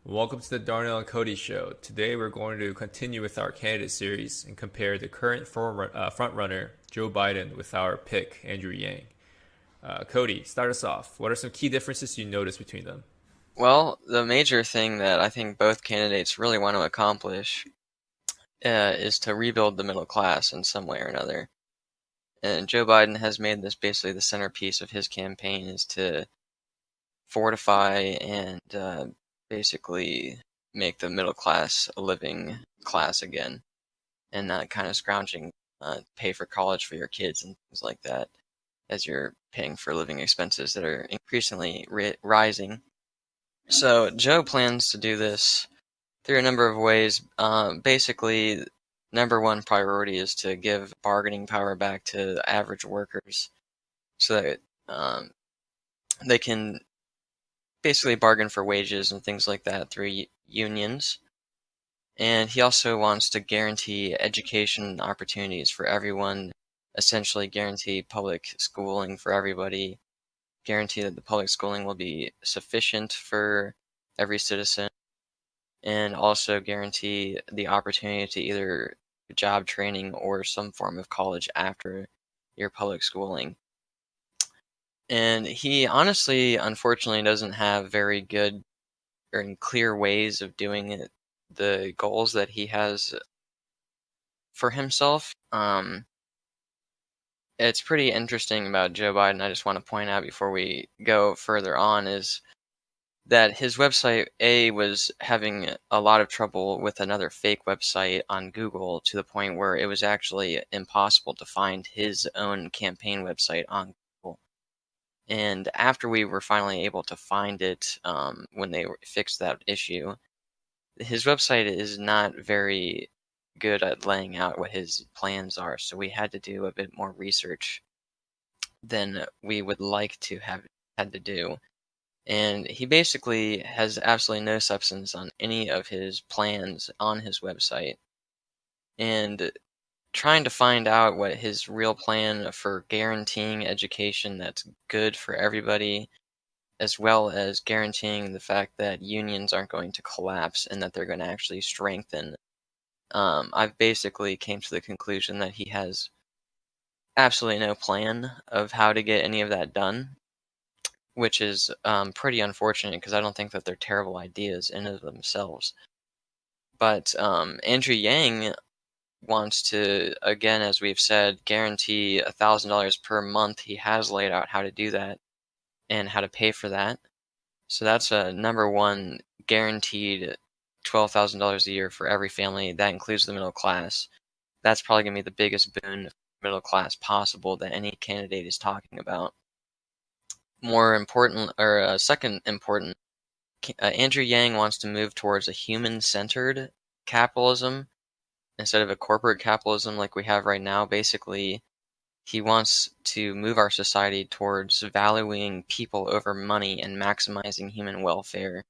Welcome to the Darnell and Cody show. Today we're going to continue with our candidate series and compare the current frontrunner, Joe Biden, with our pick, Andrew Yang. Cody, start us off. What are some key differences you notice between them? Well, the major thing that I think both candidates really want to accomplish is to rebuild the middle class in some way or another. And Joe Biden has made this basically the centerpiece of his campaign is to fortify and basically make the middle class a living class again and not kind of scrounging pay for college for your kids and things like that as you're paying for living expenses that are increasingly rising. So Joe plans to do this through a number of ways. Basically, number one priority is to give bargaining power back to average workers so that they can basically bargain for wages and things like that through unions. And he also wants to guarantee education opportunities for everyone, essentially guarantee public schooling for everybody, guarantee that the public schooling will be sufficient for every citizen, and also guarantee the opportunity to either job training or some form of college after your public schooling. And he honestly, unfortunately, doesn't have very good or clear ways of doing it, the goals that he has for himself. It's pretty interesting about Joe Biden. I just want to point out before we go further on is that his website was having a lot of trouble with another fake website on Google to the point where it was actually impossible to find his own campaign website on Google. And after we were finally able to find it, when they fixed that issue, his website is not very good at laying out what his plans are. So we had to do a bit more research than we would like to have had to do. And he basically has absolutely no substance on any of his plans on his website. And trying to find out what his real plan for guaranteeing education that's good for everybody, as well as guaranteeing the fact that unions aren't going to collapse and that they're going to actually strengthen. I've basically came to the conclusion that he has absolutely no plan of how to get any of that done, which is pretty unfortunate because I don't think that they're terrible ideas in of themselves. But Andrew Yang wants to, again, as we've said, guarantee $1,000 per month. He has laid out how to do that and how to pay for that. So that's a number one guaranteed $12,000 a year for every family. That includes the middle class. That's probably going to be the biggest boon for middle class possible that any candidate is talking about. More important, or second important, Andrew Yang wants to move towards a human-centered capitalism instead of a corporate capitalism like we have right now. Basically, he wants to move our society towards valuing people over money and maximizing human welfare,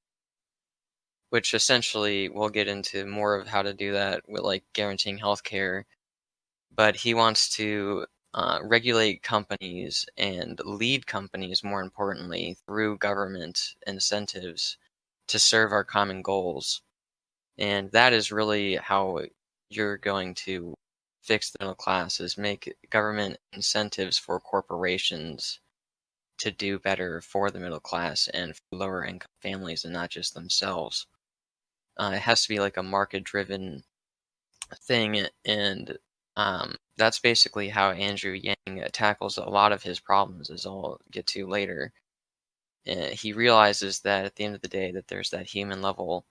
which essentially we'll get into more of how to do that with like guaranteeing healthcare. But he wants to regulate companies and lead companies, more importantly, through government incentives to serve our common goals. And that is really how you're going to fix the middle class, is make government incentives for corporations to do better for the middle class and for lower income families and not just themselves. It has to be like a market driven thing, and that's basically how Andrew Yang tackles a lot of his problems, as I'll get to later. He realizes that at the end of the day that there's that human level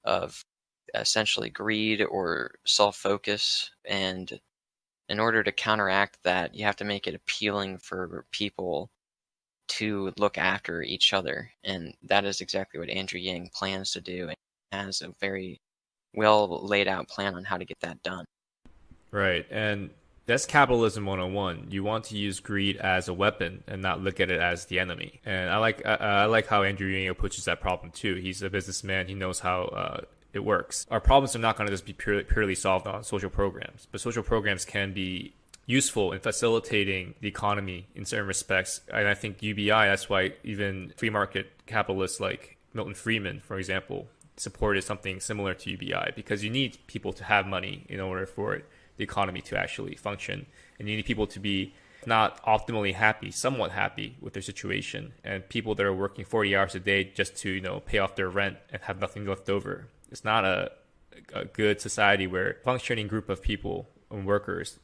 of essentially greed or self-focus, and in order to counteract that, you have to make it appealing for people to look after each other, and that is exactly what Andrew Yang plans to do, and has a very well laid out plan on how to get that done. Right, and that's capitalism 101. You want to use greed as a weapon and not look at it as the enemy. And I like how Andrew Yang approaches that problem too. He's a businessman. He knows how it works. Our problems are not going to just be purely solved on social programs, but social programs can be useful in facilitating the economy in certain respects. And I think UBI, that's why even free market capitalists like Milton Friedman, for example, supported something similar to UBI because you need people to have money in order for the economy to actually function, and you need people to be not optimally happy, somewhat happy with their situation, and people that are working 40 hours a day just to pay off their rent and have nothing left over. It's not a good society where functioning group of people and workers.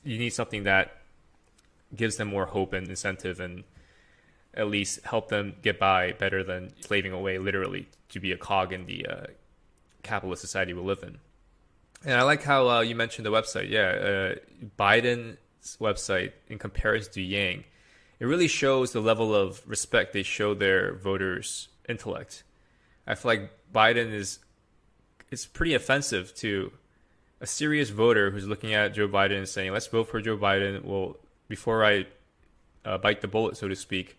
You need something that gives them more hope and incentive and at least help them get by better than slaving away literally to be a cog in the capitalist society we live in. And I like how you mentioned the website. Yeah, Biden's website in comparison to Yang, it really shows the level of respect they show their voters' intellect. I feel like Biden it's pretty offensive to a serious voter who's looking at Joe Biden and saying, let's vote for Joe Biden. Well, before I bite the bullet, so to speak,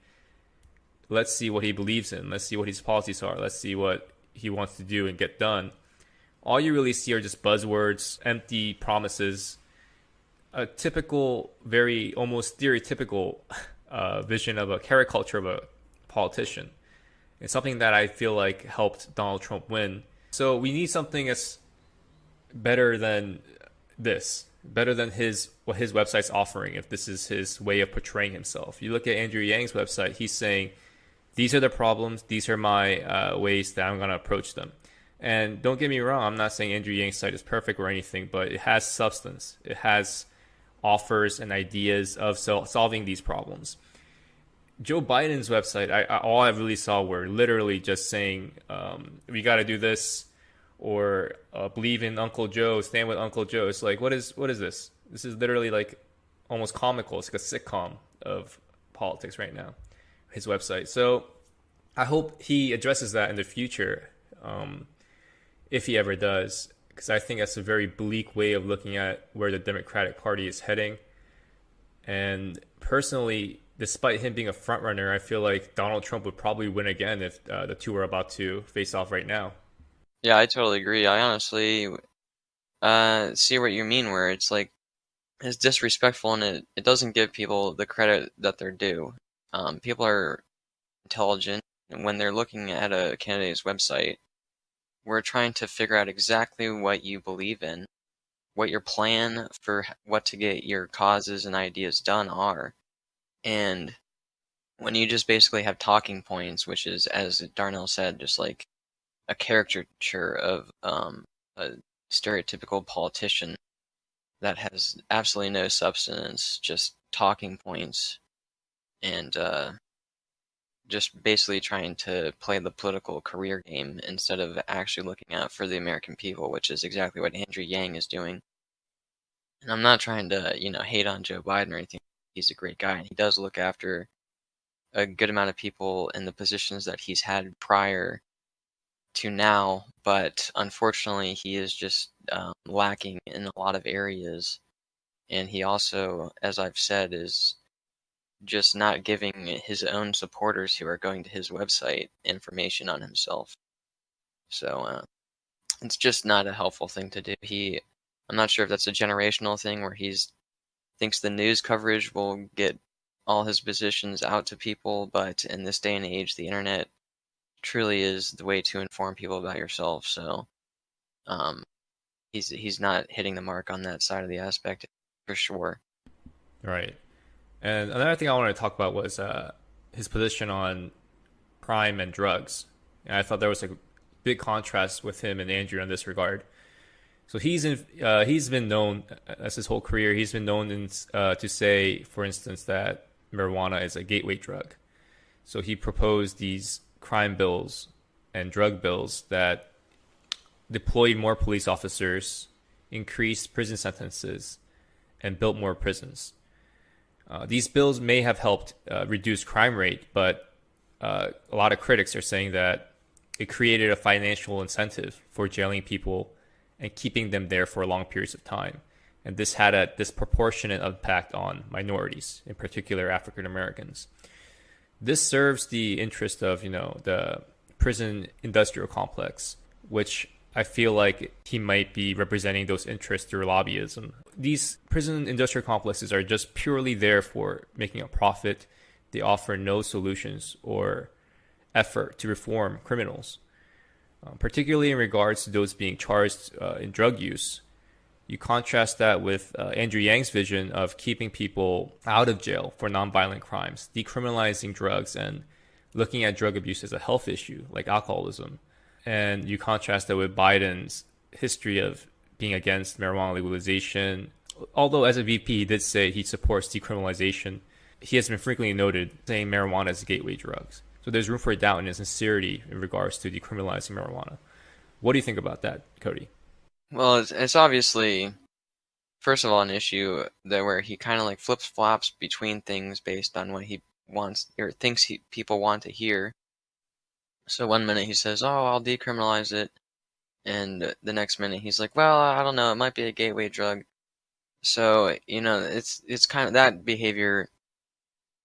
let's see what he believes in. Let's see what his policies are. Let's see what he wants to do and get done. All you really see are just buzzwords, empty promises, a typical, very almost stereotypical vision of a caricature of a politician. It's something that I feel like helped Donald Trump win. So we need something that's better than this, better than what his website's offering, if this is his way of portraying himself. You look at Andrew Yang's website, he's saying, these are the problems, these are my ways that I'm going to approach them. And don't get me wrong, I'm not saying Andrew Yang's site is perfect or anything, but it has substance. It has offers and ideas of solving these problems. Joe Biden's website, all I really saw were literally just saying, we got to do this, or believe in Uncle Joe, stand with Uncle Joe. It's like, what is this? This is literally like almost comical. It's like a sitcom of politics right now, his website. So I hope he addresses that in the future, if he ever does, because I think that's a very bleak way of looking at where the Democratic Party is heading. And personally, despite him being a front runner, I feel like Donald Trump would probably win again if the two are about to face off right now. Yeah, I totally agree. I honestly see what you mean, where it's like it's disrespectful and it doesn't give people the credit that they're due. People are intelligent, and when they're looking at a candidate's website, we're trying to figure out exactly what you believe in, what your plan for what to get your causes and ideas done are. And when you just basically have talking points, which is, as Darnell said, just like a caricature of a stereotypical politician that has absolutely no substance, just talking points, and just basically trying to play the political career game instead of actually looking out for the American people, which is exactly what Andrew Yang is doing. And I'm not trying to, hate on Joe Biden or anything. He's a great guy, and he does look after a good amount of people in the positions that he's had prior to now, but unfortunately he is just lacking in a lot of areas, and he also, as I've said, is just not giving his own supporters who are going to his website information on himself. So it's just not a helpful thing to do. I'm not sure if that's a generational thing where he's thinks the news coverage will get all his positions out to people, but in this day and age, the internet truly is the way to inform people about yourself. So he's not hitting the mark on that side of the aspect for sure. Right. And another thing I wanted to talk about was his position on crime and drugs. And I thought there was a big contrast with him and Andrew in this regard. So he's been known, as his whole career, he's been known to say, for instance, that marijuana is a gateway drug. So he proposed these crime bills and drug bills that deployed more police officers, increased prison sentences, and built more prisons. These bills may have helped reduce crime rate, but a lot of critics are saying that it created a financial incentive for jailing people and keeping them there for long periods of time. And this had a disproportionate impact on minorities, in particular African Americans. This serves the interest of, the prison industrial complex, which I feel like he might be representing those interests through lobbyism. These prison industrial complexes are just purely there for making a profit. They offer no solutions or effort to reform criminals. particularly in regards to those being charged in drug use. You contrast that with Andrew Yang's vision of keeping people out of jail for nonviolent crimes, decriminalizing drugs, and looking at drug abuse as a health issue like alcoholism. And you contrast that with Biden's history of being against marijuana legalization. Although as a VP, he did say he supports decriminalization, he has been frequently noted saying marijuana is a gateway drug. So there's room for doubt in his sincerity in regards to decriminalizing marijuana. What do you think about that, Cody? Well, it's obviously, first of all, an issue that where he kind of like flips flops between things based on what he wants or thinks people want to hear. So one minute he says, "Oh, I'll decriminalize it," and the next minute he's like, "Well, I don't know, it might be a gateway drug." So it's kind of that behavior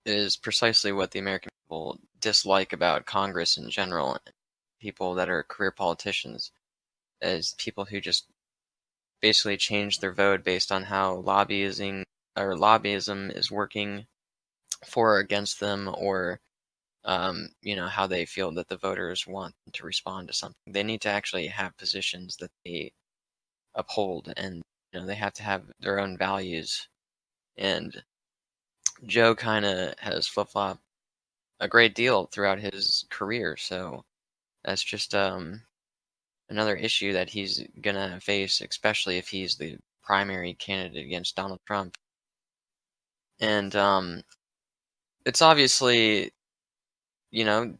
is precisely what the American people dislike about Congress in general, people that are career politicians, as people who just basically change their vote based on how lobbyism is working for or against them, or how they feel that the voters want to respond to something. They need to actually have positions that they uphold, and they have to have their own values. And Joe kind of has flip-flopped a great deal throughout his career, so that's just another issue that he's gonna face, especially if he's the primary candidate against Donald Trump. And it's obviously, you know,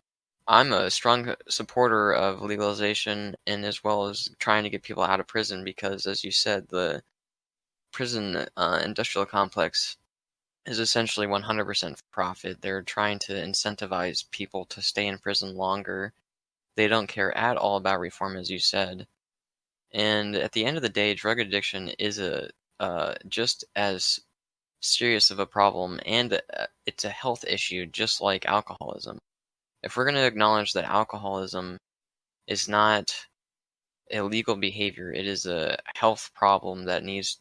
I'm a strong supporter of legalization and as well as trying to get people out of prison because, as you said, the prison industrial complex is essentially 100% for profit. They're trying to incentivize people to stay in prison longer. They don't care at all about reform, as you said. And at the end of the day, drug addiction is a just as serious of a problem, and it's a health issue, just like alcoholism. If we're going to acknowledge that alcoholism is not illegal behavior, it is a health problem that needs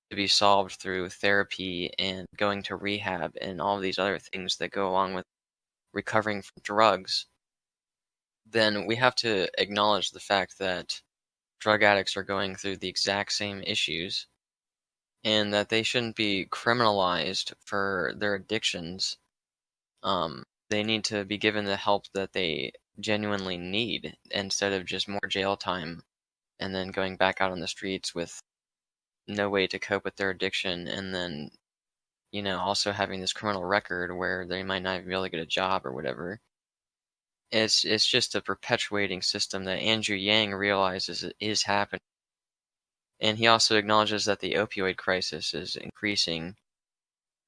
to be solved through therapy and going to rehab and all of these other things that go along with recovering from drugs, then we have to acknowledge the fact that drug addicts are going through the exact same issues and that they shouldn't be criminalized for their addictions. They need to be given the help that they genuinely need instead of just more jail time and then going back out on the streets with no way to cope with their addiction, and then also having this criminal record where they might not even be able to get a job or whatever. It's just a perpetuating system that Andrew Yang realizes is happening. And he also acknowledges that the opioid crisis is increasing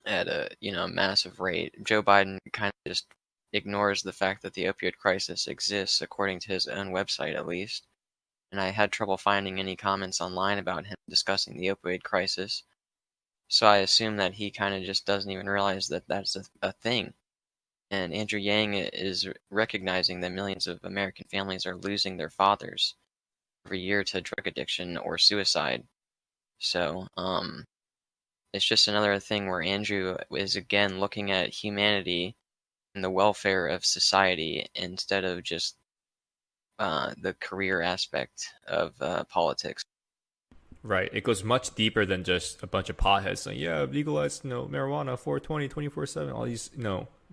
at a massive rate. Joe Biden kind of just ignores the fact that the opioid crisis exists, according to his own website at least. And I had trouble finding any comments online about him discussing the opioid crisis. So I assume that he kind of just doesn't even realize that that's a thing. And Andrew Yang is recognizing that millions of American families are losing their fathers every year to drug addiction or suicide. So, it's just another thing where Andrew is again looking at humanity and the welfare of society instead of just the career aspect of politics. Right. It goes much deeper than just a bunch of potheads saying, yeah, legalize, marijuana 420, 24/7, all these,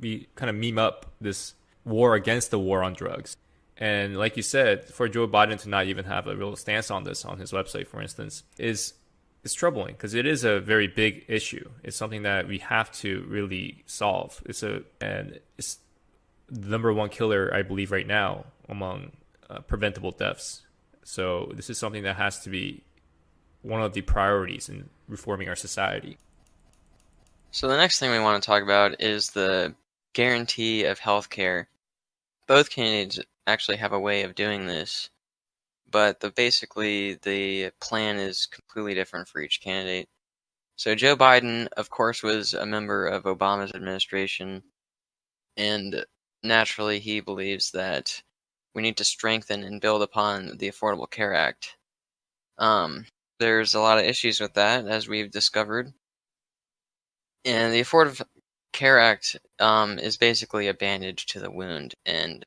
we kind of meme up this war against the war on drugs. And like you said, for Joe Biden to not even have a real stance on this on his website, for instance, is troubling because it is a very big issue. It's something that we have to really solve. It's the number one killer, I believe, right now among preventable deaths. So this is something that has to be one of the priorities in reforming our society. So the next thing we want to talk about is the guarantee of health care. Both candidates actually have a way of doing this, but basically the plan is completely different for each candidate. So Joe Biden, of course, was a member of Obama's administration, and naturally he believes that we need to strengthen and build upon the Affordable Care Act. There's a lot of issues with that, as we've discovered. And the Affordable Care Act is basically a bandage to the wound. And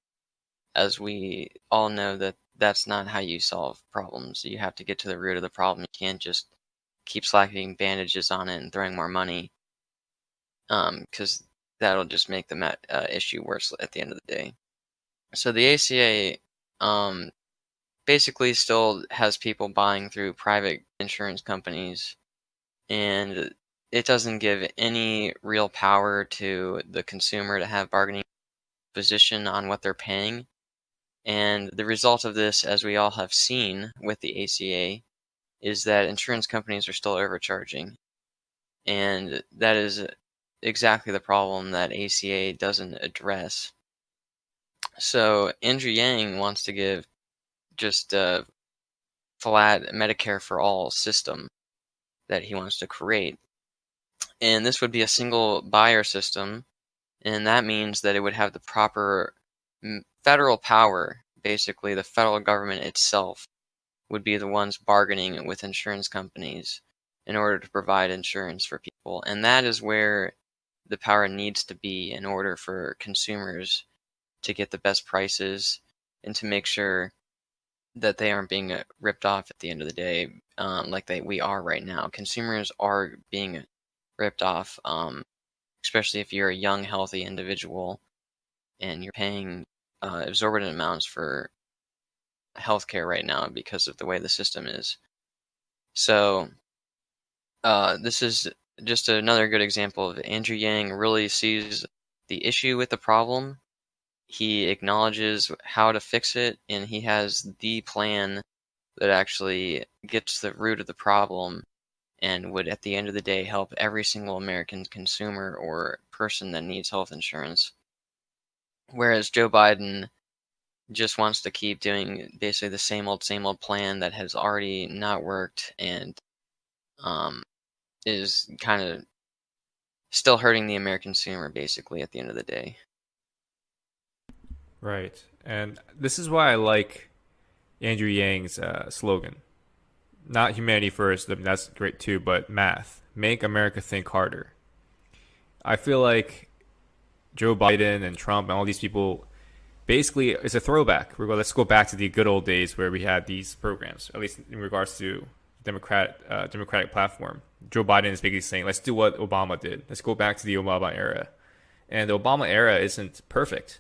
as we all know, that that's not how you solve problems. You have to get to the root of the problem. You can't just keep slapping bandages on it and throwing more money, because that'll just make the issue worse at the end of the day. So the ACA um, basically still has people buying through private insurance companies, and it doesn't give any real power to the consumer to have bargaining position on what they're paying. And the result of this, as we all have seen with the ACA, is that insurance companies are still overcharging. And that is exactly the problem that ACA doesn't address. So Andrew Yang wants to give just a flat Medicare for all system that he wants to create. And this would be a single buyer system, and that means that it would have the proper federal power. Basically, the federal government itself would be the ones bargaining with insurance companies in order to provide insurance for people. And that is where the power needs to be in order for consumers to get the best prices and to make sure that they aren't being ripped off at the end of the day, like we are right now. Consumers are being ripped off, especially if you're a young, healthy individual and you're paying exorbitant amounts for healthcare right now because of the way the system is. So this is just another good example of Andrew Yang really sees the issue with the problem. He acknowledges how to fix it, and he has the plan that actually gets to the root of the problem and would, at the end of the day, help every single American consumer or person that needs health insurance. Whereas Joe Biden just wants to keep doing basically the same old plan that has already not worked, and is kind of still hurting the American consumer, basically, at the end of the day. Right. And this is why I like Andrew Yang's slogan. Not humanity first, I mean, that's great too, but math. Make America think harder. I feel like Joe Biden and Trump and all these people, basically, it's a throwback. Let's go back to the good old days where we had these programs, at least in regards to Democratic platform. Joe Biden is basically saying, let's do what Obama did. Let's go back to the Obama era. And the Obama era isn't perfect.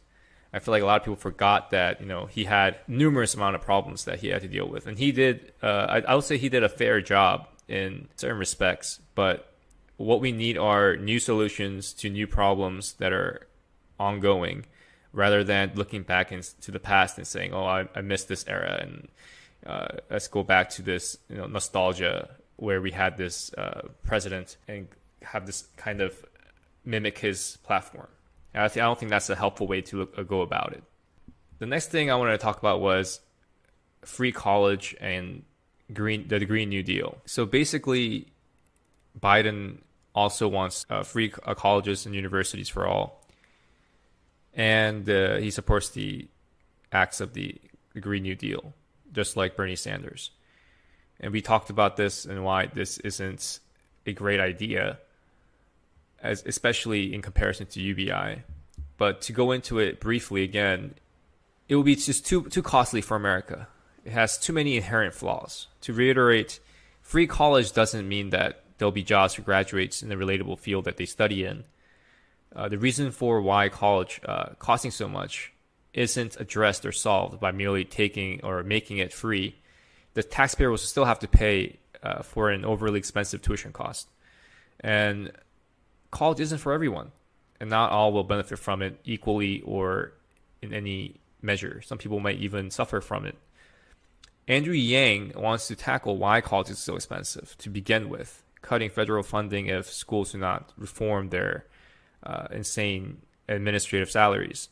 I feel like a lot of people forgot that, he had numerous amount of problems that he had to deal with. And he did, I would say he did a fair job in certain respects. But what we need are new solutions to new problems that are ongoing, rather than looking back into the past and saying, oh, I missed this era. And let's go back to this nostalgia where we had this president and have this kind of mimic his platform. I don't think that's a helpful way to go about it. The next thing I wanted to talk about was free college and the Green New Deal. So basically, Biden also wants free colleges and universities for all. And he supports the acts of the Green New Deal, just like Bernie Sanders. And we talked about this and why this isn't a great idea, especially in comparison to UBI. But to go into it briefly again, it will be just too costly for America. It has too many inherent flaws. To reiterate, free college doesn't mean that there'll be jobs for graduates in the relatable field that they study in. The reason for why college costing so much isn't addressed or solved by merely taking or making it free. The taxpayer will still have to pay for an overly expensive tuition cost. And college isn't for everyone, and not all will benefit from it equally or in any measure. Some people might even suffer from it. Andrew Yang wants to tackle why college is so expensive to begin with, cutting federal funding if schools do not reform their insane administrative salaries.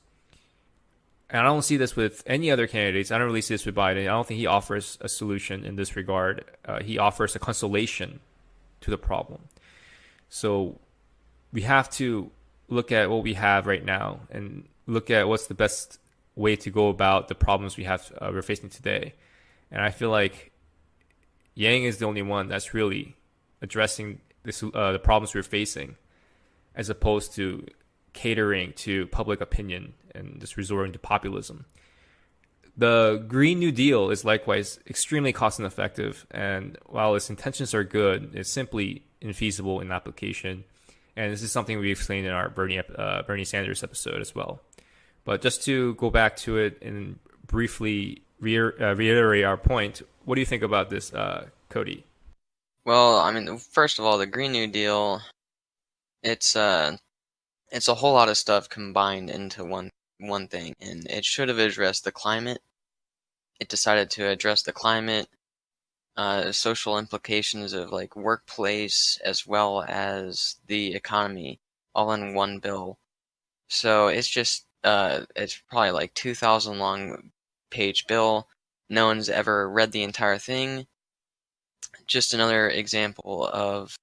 And I don't see this with any other candidates. I don't really see this with Biden. I don't think he offers a solution in this regard. He offers a consolation to the problem. So we have to look at what we have right now and look at what's the best way to go about the problems we're facing today. And I feel like Yang is the only one that's really addressing the problems we're facing, as opposed to catering to public opinion and just resorting to populism. The Green New Deal is likewise extremely cost ineffective, and while its intentions are good, it's simply infeasible in application. And this is something we explained in our Bernie Sanders episode as well. But just to go back to it and briefly reiterate our point, what do you think about this, Cody? Well, I mean, first of all, the Green New Deal, it's it's a whole lot of stuff combined into one thing, and it should have addressed the climate. It decided to address the climate, social implications of like workplace as well as the economy, all in one bill. So it's just it's probably like 2,000 long page bill. No one's ever read the entire thing. Just another example of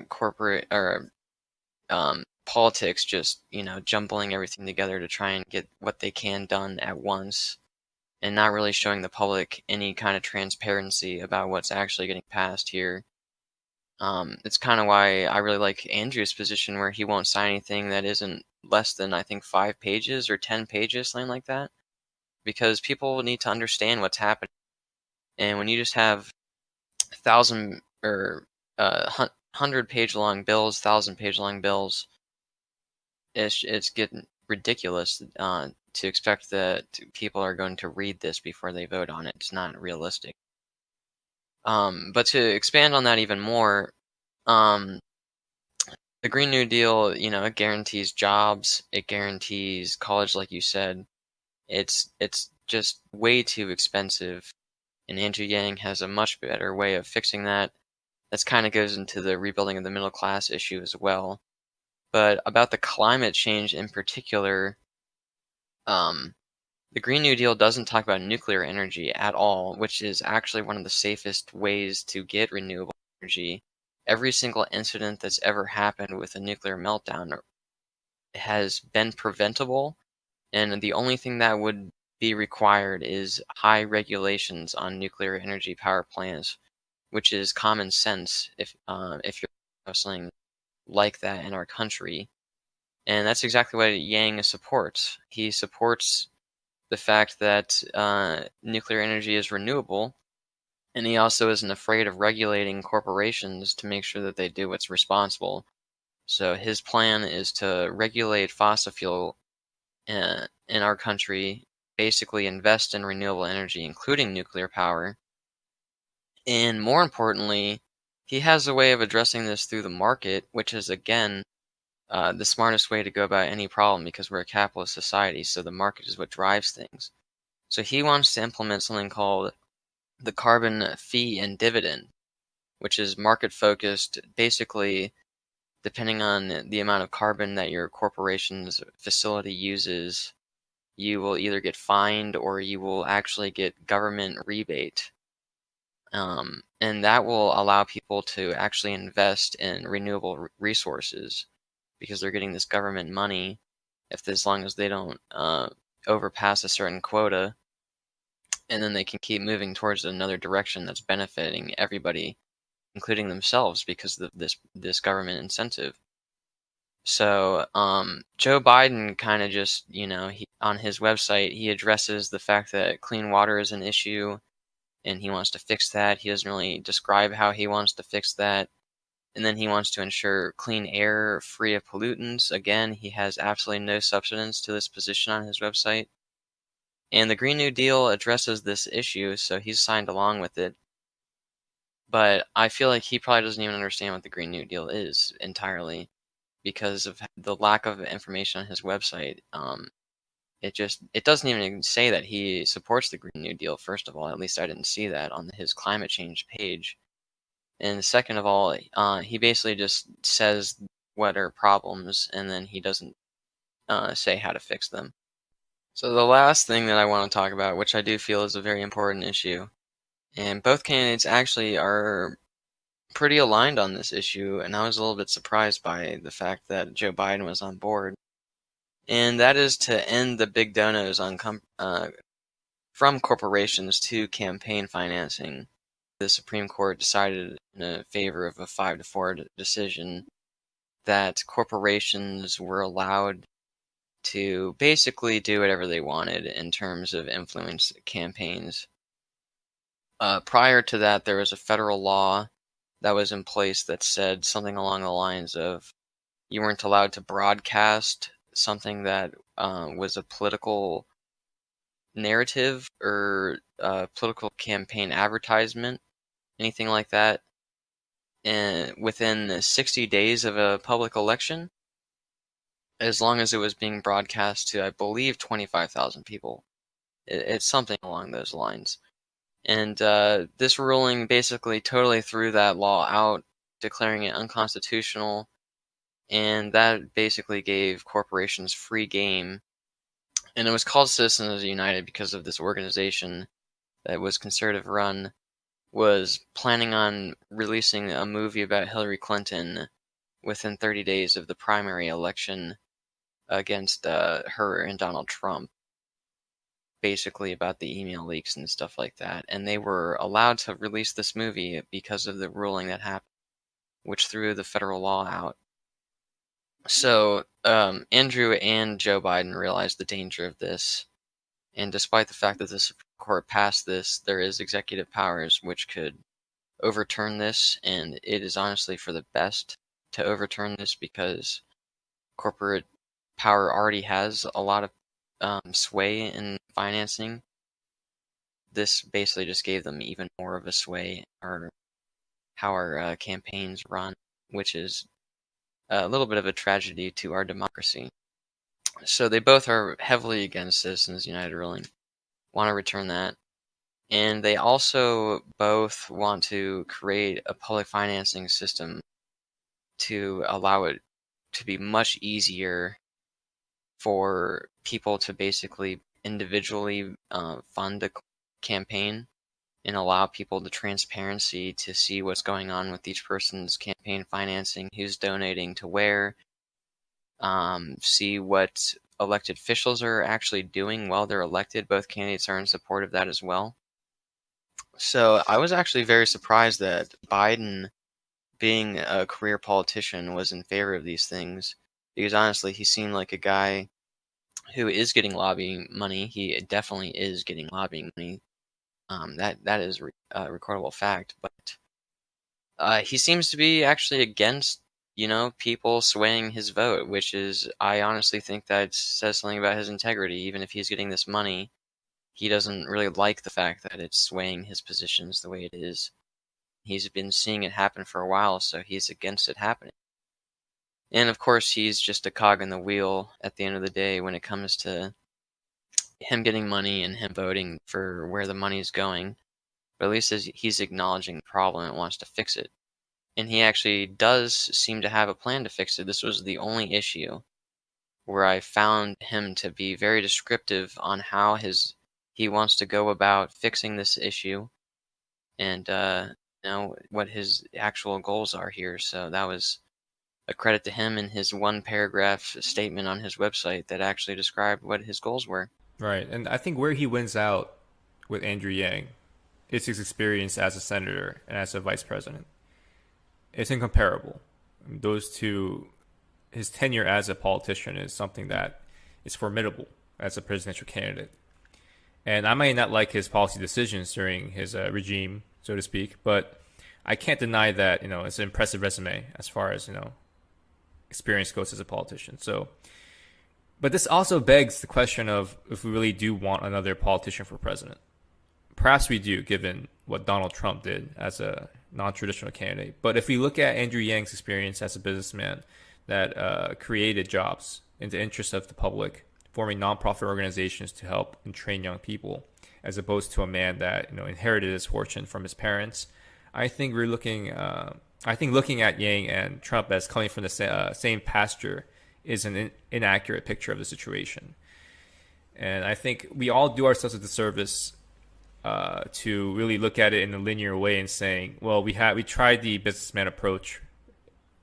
corporate or politics just, jumbling everything together to try and get what they can done at once and not really showing the public any kind of transparency about what's actually getting passed here. It's kind of why I really like Andrew's position where he won't sign anything that isn't less than, I think, 5 pages or 10 pages, something like that, because people need to understand what's happening. And when you just have 1,000 or 100-page long bills, 1,000-page long bills, it's getting ridiculous to expect that people are going to read this before they vote on it. It's not realistic. But to expand on that even more, um, the Green New Deal, it guarantees jobs, it guarantees college, like you said. It's just way too expensive, and Andrew Yang has a much better way of fixing that. That's kind of goes into the rebuilding of the middle class issue as well. But about the climate change in particular, um, the Green New Deal doesn't talk about nuclear energy at all, which is actually one of the safest ways to get renewable energy. Every single incident that's ever happened with a nuclear meltdown has been preventable, and the only thing that would be required is high regulations on nuclear energy power plants, which is common sense if you're something like that in our country. And that's exactly what Yang supports. He supports the fact that nuclear energy is renewable, and he also isn't afraid of regulating corporations to make sure that they do what's responsible. So his plan is to regulate fossil fuel in our country, basically invest in renewable energy, including nuclear power. And more importantly, he has a way of addressing this through the market, which is, again, the smartest way to go about any problem because we're a capitalist society, so the market is what drives things. So he wants to implement something called the carbon fee and dividend, which is market focused. Basically, depending on the amount of carbon that your corporation's facility uses, you will either get fined or you will actually get government rebate. And that will allow people to actually invest in renewable resources because they're getting this government money as long as they don't overpass a certain quota, and then they can keep moving towards another direction that's benefiting everybody, including themselves, because of this government incentive. So Joe Biden kind of just, on his website, he addresses the fact that clean water is an issue, and he wants to fix that. He doesn't really describe how he wants to fix that. And then he wants to ensure clean air, free of pollutants. Again, he has absolutely no substance to this position on his website. And the Green New Deal addresses this issue, so he's signed along with it. But I feel like he probably doesn't even understand what the Green New Deal is entirely because of the lack of information on his website. It doesn't even say that he supports the Green New Deal, first of all. At least I didn't see that on his climate change page. And second of all, he basically just says what are problems, and then he doesn't say how to fix them. So the last thing that I want to talk about, which I do feel is a very important issue, and both candidates actually are pretty aligned on this issue, and I was a little bit surprised by the fact that Joe Biden was on board, and that is to end the big donos from corporations to campaign financing. The Supreme Court decided in favor of a 5-4 decision that corporations were allowed to basically do whatever they wanted in terms of influence campaigns. Prior to that, there was a federal law that was in place that said something along the lines of you weren't allowed to broadcast something that was a political narrative or political campaign advertisement, anything like that, and within 60 days of a public election, as long as it was being broadcast to, I believe, 25,000 people. It's something along those lines. And this ruling basically totally threw that law out, declaring it unconstitutional, and that basically gave corporations free game. And it was called Citizens United because of this organization that was conservative run, was planning on releasing a movie about Hillary Clinton within 30 days of the primary election against her and Donald Trump, basically about the email leaks and stuff like that. And they were allowed to release this movie because of the ruling that happened, which threw the federal law out. So Andrew and Joe Biden realized the danger of this. And despite the fact that the Supreme Court passed this, there is executive powers which could overturn this. And it is honestly for the best to overturn this because corporate power already has a lot of sway in financing. This basically just gave them even more of a sway or how our campaigns run, which is a little bit of a tragedy to our democracy. So they both are heavily against Citizens United ruling, want to return that. And they also both want to create a public financing system to allow it to be much easier for people to basically individually fund a campaign and allow people the transparency to see what's going on with each person's campaign financing, who's donating to where, see what elected officials are actually doing while they're elected. Both candidates are in support of that as well. So I was actually very surprised that Biden, being a career politician, was in favor of these things because honestly, he seemed like a guy who is getting lobbying money. He definitely is getting lobbying money. That is a recordable fact. But he seems to be actually against, people swaying his vote, which is, I honestly think that says something about his integrity. Even if he's getting this money, he doesn't really like the fact that it's swaying his positions the way it is. He's been seeing it happen for a while, so he's against it happening. And of course, he's just a cog in the wheel at the end of the day when it comes to him getting money and him voting for where the money is going. But at least he's acknowledging the problem and wants to fix it. And he actually does seem to have a plan to fix it. This was the only issue where I found him to be very descriptive on how he wants to go about fixing this issue and what his actual goals are here. So that was a credit to him in his one paragraph statement on his website that actually described what his goals were. Right. And I think where he wins out with Andrew Yang is his experience as a senator and as a vice president. It's incomparable. Those two, his tenure as a politician is something that is formidable as a presidential candidate. And I might not like his policy decisions during his regime, so to speak, but I can't deny that, it's an impressive resume as far as, experience goes as a politician. So, but this also begs the question of if we really do want another politician for president. Perhaps we do, given what Donald Trump did as a non-traditional candidate. But if we look at Andrew Yang's experience as a businessman that created jobs in the interest of the public, forming nonprofit organizations to help and train young people, as opposed to a man that inherited his fortune from his parents, I think we're looking. I think looking at Yang and Trump as coming from the same pasture is an inaccurate picture of the situation. And I think we all do ourselves a disservice to really look at it in a linear way and saying, well, we tried the businessman approach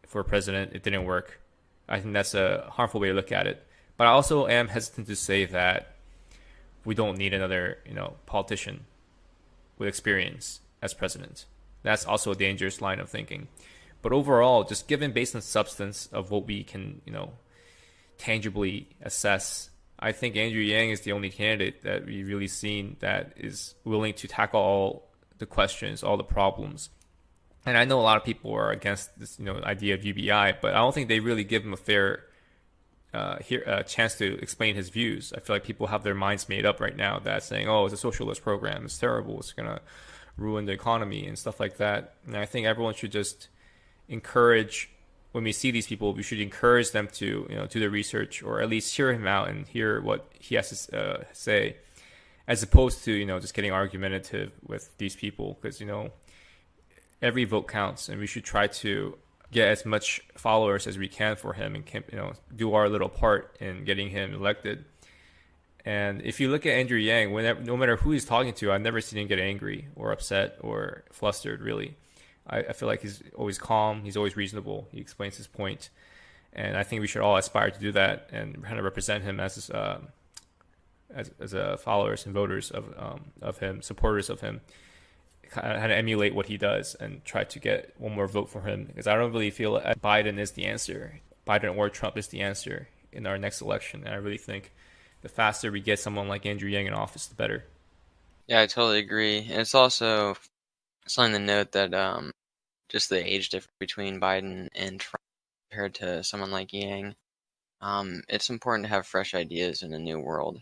for president, it didn't work. I think that's a harmful way to look at it. But I also am hesitant to say that we don't need another, politician with experience as president. That's also a dangerous line of thinking. But overall, just given based on substance of what we can, tangibly assess. I think Andrew Yang is the only candidate that we've really seen that is willing to tackle all the questions, all the problems. And I know a lot of people are against this, idea of UBI, but I don't think they really give him a fair chance to explain his views. I feel like people have their minds made up right now that saying, "Oh, it's a socialist program. It's terrible. It's gonna ruin the economy and stuff like that." And I think everyone should just encourage when we see these people, we should encourage them to do their research or at least hear him out and hear what he has to say, as opposed to just getting argumentative with these people because every vote counts and we should try to get as much followers as we can for him and do our little part in getting him elected. And if you look at Andrew Yang, no matter who he's talking to, I've never seen him get angry or upset or flustered. Really, I feel like he's always calm. He's always reasonable. He explains his point, and I think we should all aspire to do that and kind of represent him as followers and voters of him, supporters of him, kind of emulate what he does and try to get one more vote for him. Because I don't really feel that Biden is the answer. Biden or Trump is the answer in our next election, and I really think the faster we get someone like Andrew Yang in office, the better. Yeah, I totally agree. And it's also something to note that just the age difference between Biden and Trump compared to someone like Yang, it's important to have fresh ideas in a new world.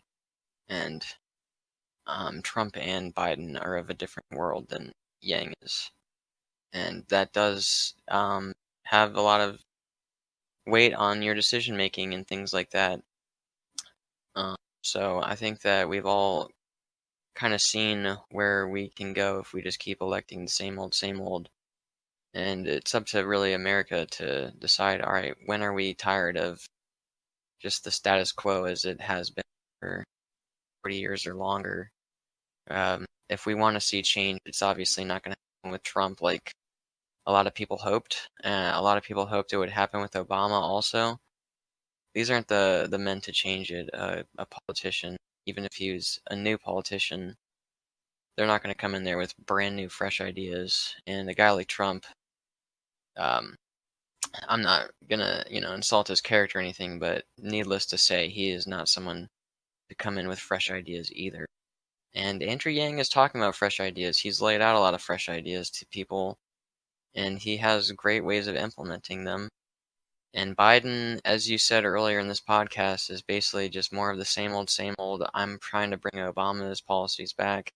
And Trump and Biden are of a different world than Yang is. And that does have a lot of weight on your decision making and things like that. So I think that we've all kind of seen where we can go if we just keep electing the same old, same old. And it's up to really America to decide, all right, when are we tired of just the status quo as it has been for 40 years or longer? If we want to see change, it's obviously not going to happen with Trump like a lot of people hoped. A lot of people hoped it would happen with Obama also. These aren't the men to change it. A politician, even if he was a new politician, they're not going to come in there with brand new, fresh ideas. And a guy like Trump, um, I'm not gonna, insult his character or anything, but needless to say, he is not someone to come in with fresh ideas either. And Andrew Yang is talking about fresh ideas. He's laid out a lot of fresh ideas to people, and he has great ways of implementing them. And Biden, as you said earlier in this podcast, is basically just more of the same old, same old. I'm trying to bring Obama's policies back,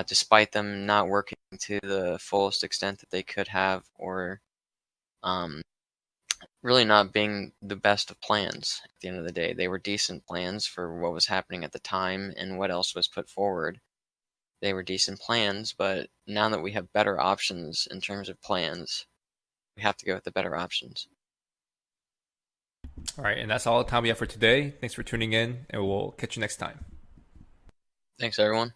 despite them not working to the fullest extent that they could have, or um, really not being the best of plans at the end of the day. They were decent plans for what was happening at the time and what else was put forward. They were decent plans, but now that we have better options in terms of plans, we have to go with the better options. All right, and that's all the time we have for today. Thanks for tuning in, and we'll catch you next time. Thanks, everyone.